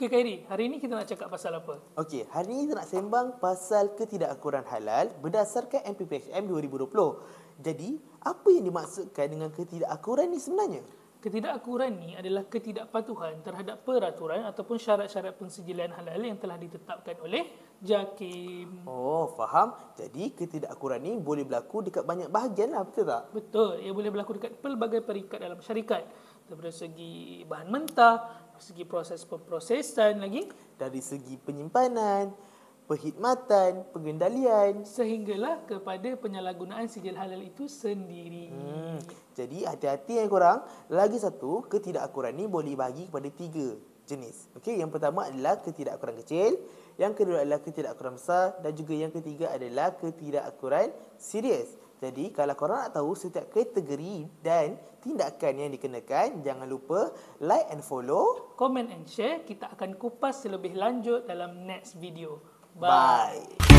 Okey Khairi, hari ini kita nak cakap pasal apa? Okey, hari ini kita nak sembang pasal ketidakakuran halal berdasarkan MPPHM 2020. Jadi, apa yang dimaksudkan dengan ketidakakuran ni sebenarnya? Ketidakakuran ni adalah ketidakpatuhan terhadap peraturan ataupun syarat-syarat pensijilan halal yang telah ditetapkan oleh JAKIM. Oh, faham. Jadi, ketidakakuran ni boleh berlaku dekat banyak bahagian lah, betul tak? Betul, ia boleh berlaku dekat pelbagai peringkat dalam syarikat. Daripada segi bahan mentah, dari segi proses pemprosesan lagi, Dari segi penyimpanan, perkhidmatan, pengendalian. sehinggalah kepada penyalahgunaan sijil halal itu sendiri. Jadi, hati-hati korang. Lagi satu, ketidakakuran ni boleh dibagi kepada 3 jenis. Okey, yang pertama adalah ketidakakuran kecil, yang kedua adalah ketidakakuran besar dan juga yang ketiga adalah ketidakakuran serius. Jadi, kalau korang nak tahu setiap kategori dan tindakan yang dikenakan, jangan lupa like and follow. Comment and share, kita akan kupas selebih lanjut dalam next video. Bye.